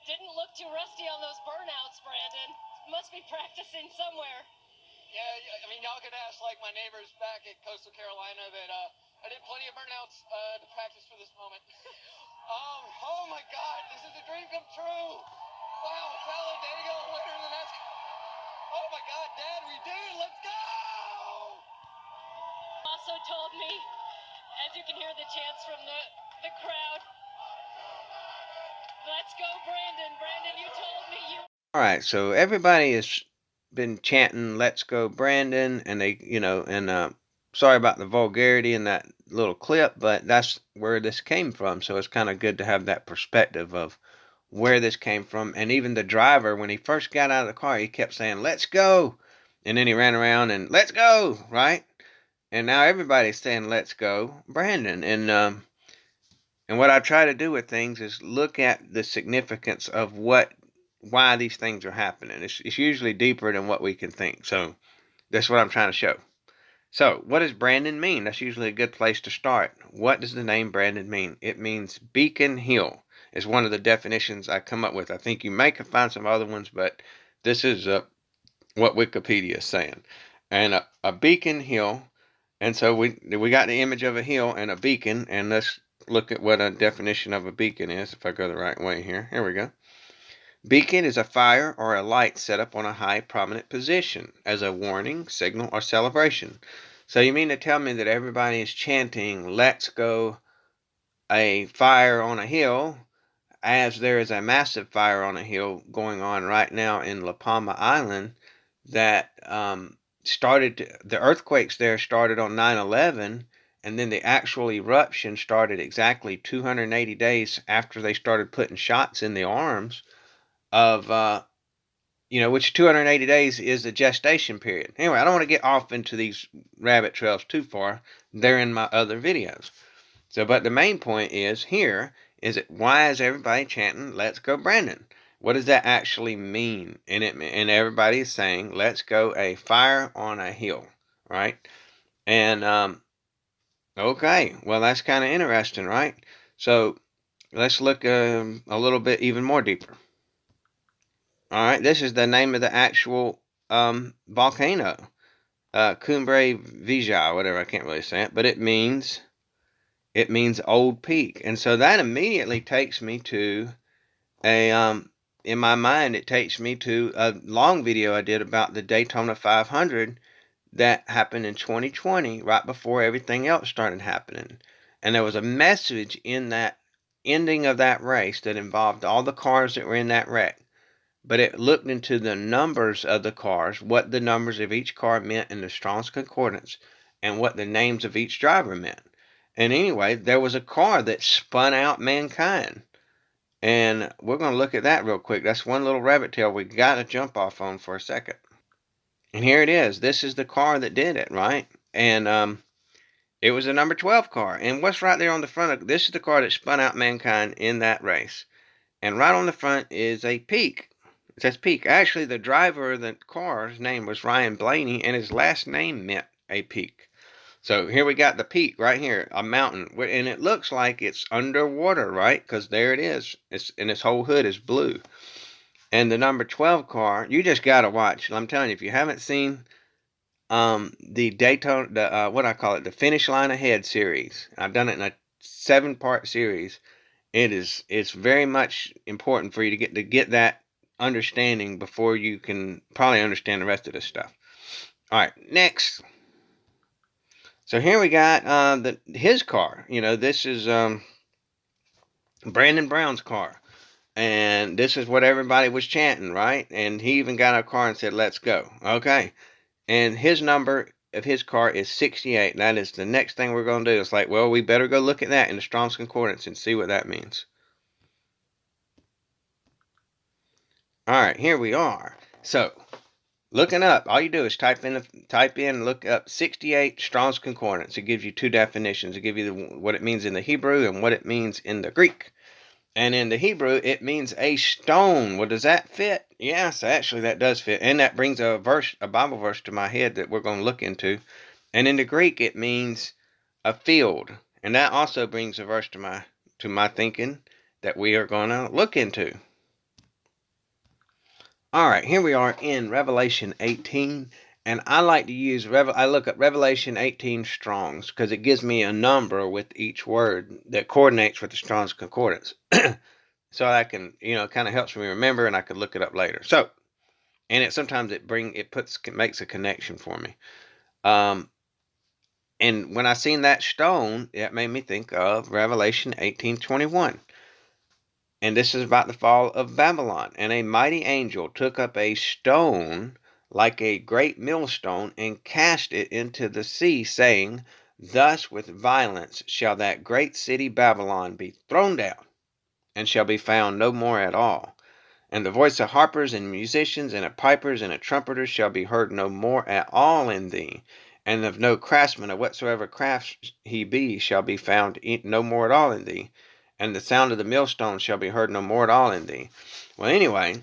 Didn't look too rusty on those burnouts, Brandon. Must be practicing somewhere. Yeah, I mean, y'all could ask like my neighbors back at Coastal Carolina that I did plenty of burnouts to practice for this moment. Oh my God, this is a dream come true. Wow, Talladega winner in the NASCAR. Oh my God, Dad, we did it. Let's go. Also told me, as you can hear the chants from the crowd, let's go, Brandon. Brandon, you told me you. All right, so everybody has been chanting "Let's go, Brandon," and they, sorry about the vulgarity in that little clip, but that's where this came from. So it's kind of good to have that perspective of where this came from. And even the driver, when he first got out of the car, he kept saying "Let's go," and then he ran around and "Let's go," right? And now everybody's saying "Let's go, Brandon." And what I try to do with things is look at the significance of why these things are happening. It's usually deeper than what we can think. So that's what I'm trying to show. So what does Brandon mean? That's usually a good place to start. What does the name Brandon mean? It means Beacon Hill. Is one of the definitions I come up with. I think you may find some other ones, but this is what Wikipedia is saying. And a beacon hill. And so we got the image of a hill and a beacon, and let's look at what a definition of a beacon is. If I go the right way here, we go. Beacon is a fire or a light set up on a high prominent position as a warning, signal, or celebration. So you mean to tell me that everybody is chanting, "Let's go a fire on a hill," as there is a massive fire on a hill going on right now in La Palma Island that the earthquakes there started on 9/11, and then the actual eruption started exactly 280 days after they started putting shots in the arms of, which 280 days is the gestation period. Anyway, I don't want to get off into these rabbit trails too far. They're in my other videos. So, but the main point is here is that why is everybody chanting "Let's go, Brandon"? What does that actually mean? And everybody is saying, "Let's go a fire on a hill," right? And okay, well that's kind of interesting, right? So let's look a little bit even more deeper. All right, this is the name of the actual volcano, Cumbre Vieja, whatever. I can't really say it, but it means old peak. And so that immediately takes me to in my mind, it takes me to a long video I did about the Daytona 500 that happened in 2020, right before everything else started happening. And there was a message in that ending of that race that involved all the cars that were in that wreck. But it looked into the numbers of the cars, what the numbers of each car meant in the Strong's Concordance, and what the names of each driver meant. And anyway, there was a car that spun out mankind. And we're going to look at that real quick. That's one little rabbit tail we got to jump off on for a second. And here it is. This is the car that did it, right? And it was a number 12 car. And what's right there on the front of this is the car that spun out mankind in that race. And right on the front is a peak. It says peak. Actually, the driver of the car's name was Ryan Blaney, and his last name meant a peak. So here we got the peak right here, a mountain, and it looks like it's underwater, right? Because there it is. And its whole hood is blue. And the number 12 car, you just got to watch. I'm telling you, if you haven't seen the Daytona, what I call it, the Finish Line Ahead series, I've done it in a 7-part series. It's very much important for you to get that understanding before you can probably understand the rest of this stuff. All right, next. So here we got his car. This is Brandon Brown's car. And this is what everybody was chanting, right? And he even got a car and said, "Let's go." Okay. And his number of his car is 68. That is the next thing we're going to do. It's like, well, we better go look at that in the Strong's Concordance and see what that means. All right, here we are. So, looking up, all you do is type in, look up 68 Strong's Concordance. It gives you two definitions. It gives you what it means in the Hebrew and what it means in the Greek. And in the Hebrew, it means a stone. Well, does that fit? Yes, actually, that does fit, and that brings a Bible verse to my head that we're going to look into. And in the Greek, it means a field, and that also brings a verse to my thinking that we are going to look into. All right, here we are in Revelation 18, and I like to use I look at Revelation 18 Strong's because it gives me a number with each word that coordinates with the Strong's Concordance. So I can, kind of helps me remember, and I could look it up later. So, and sometimes it makes a connection for me. And when I seen that stone, it made me think of Revelation 18:21. And this is about the fall of Babylon. And a mighty angel took up a stone like a great millstone and cast it into the sea, saying, Thus with violence shall that great city Babylon be thrown down, and shall be found no more at all. And the voice of harpers and musicians and of pipers and of trumpeters shall be heard no more at all in thee. And of no craftsman of whatsoever craft he be shall be found no more at all in thee. And the sound of the millstone shall be heard no more at all in thee. Well, anyway,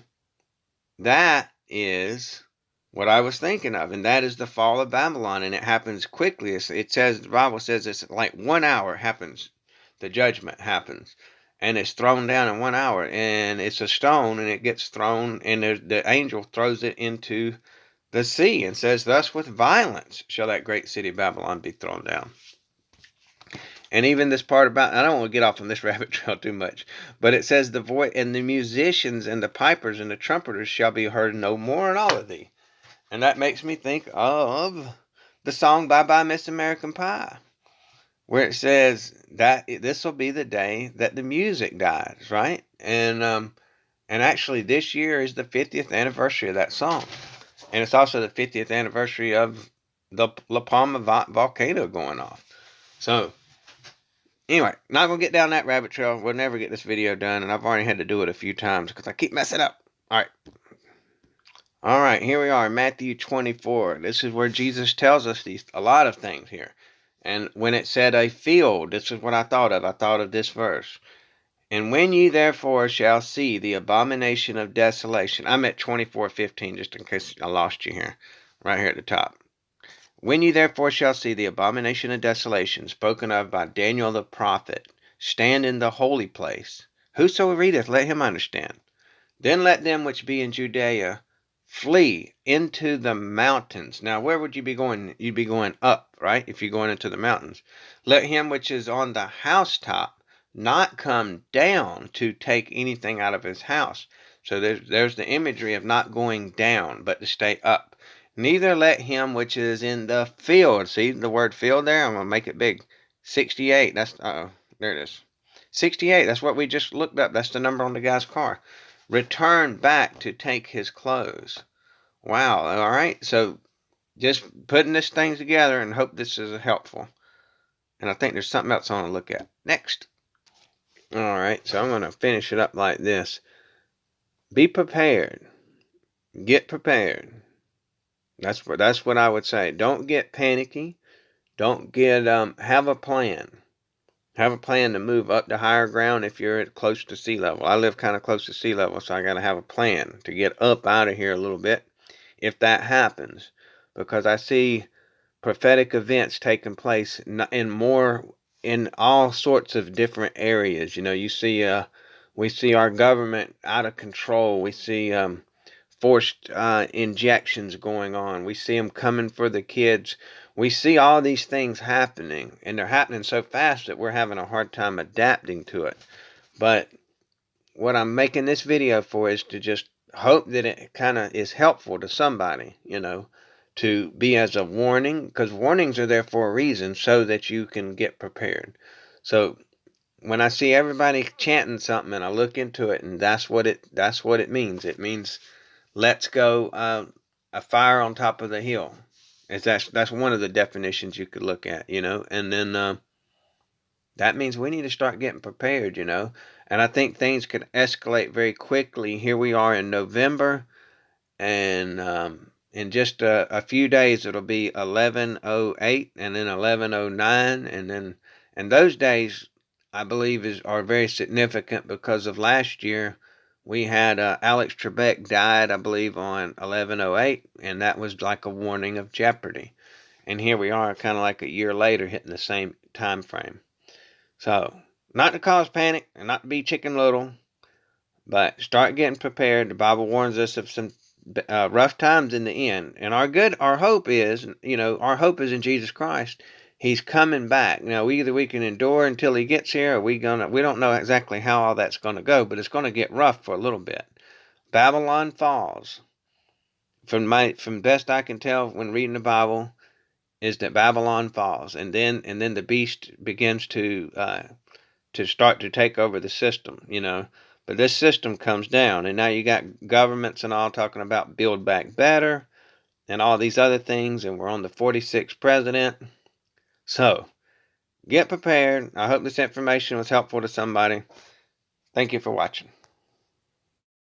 that is what I was thinking of, and that is the fall of Babylon, and it happens quickly. It says, the Bible says it's like 1 hour happens, the judgment happens, and it's thrown down in 1 hour, and it's a stone, and it gets thrown, and the angel throws it into the sea, and says, Thus with violence shall that great city Babylon be thrown down. And even this part about, I don't want to get off on this rabbit trail too much, but it says the voice and the musicians and the pipers and the trumpeters shall be heard no more in all of thee. And that makes me think of the song Bye Bye Miss American Pie, where it says that this will be the day that the music dies, right? And actually this year is the 50th anniversary of that song. And it's also the 50th anniversary of the La Palma volcano going off. So, anyway, not going to get down that rabbit trail. We'll never get this video done, and I've already had to do it a few times because I keep messing up. All right, here we are, Matthew 24. This is where Jesus tells us a lot of things here. And when it said a field, this is what I thought of. I thought of this verse. And when ye therefore shall see the abomination of desolation. I'm at 24:15, just in case I lost you here. Right here at the top. When ye therefore shall see the abomination of desolation, spoken of by Daniel the prophet, stand in the holy place, whoso readeth, let him understand. Then let them which be in Judea flee into the mountains. Now, where would you be going? You'd be going up, right? If you're going into the mountains. Let him which is on the housetop not come down to take anything out of his house. So there's the imagery of not going down, but to stay up. Neither let him which is in the field. See the word field there? I'm going to make it big. 68. That's, there it is. 68. That's what we just looked up. That's the number on the guy's car. Return back to take his clothes. Wow. All right. So just putting this thing together and hope this is helpful. And I think there's something else I want to look at. Next. All right. So I'm going to finish it up like this. Be prepared. Get prepared. That's what I would say. Don't get panicky. Don't get, have a plan. Have a plan to move up to higher ground if you're close to sea level. I live kind of close to sea level, so I got to have a plan to get up out of here a little bit if that happens. Because I see prophetic events taking place in all sorts of different areas. You see, we see our government out of control. We see forced injections going on. We see them coming for the kids. We see all these things happening, and they're happening so fast that we're having a hard time adapting to it. But what I'm making this video for is to just hope that it kind of is helpful to somebody, to be as a warning, because warnings are there for a reason, so that you can get prepared. So when I see everybody chanting something and I look into it, and that's what it means. It means let's go a fire on top of the hill. That's one of the definitions you could look at, and then that means we need to start getting prepared, and I think things could escalate very quickly. Here we are in November, and in just a few days it'll be 11:08 and then 11:09, and those days I believe are very significant because of last year We had Alex Trebek died, I believe, on 11/08, and that was like a warning of jeopardy. And here we are, kind of like a year later, hitting the same time frame. So, not to cause panic and not to be Chicken Little, but start getting prepared. The Bible warns us of some rough times in the end, and our hope is, our hope is in Jesus Christ. He's coming back. Now, either we can endure until he gets here, or we don't know exactly how all that's going to go, but it's going to get rough for a little bit. Babylon falls. From best I can tell when reading the Bible, is that Babylon falls, and then the beast begins to start to take over the system, But this system comes down, and now you got governments and all talking about build back better and all these other things, and we're on the 46th president. So, get prepared. I hope this information was helpful to somebody. Thank you for watching.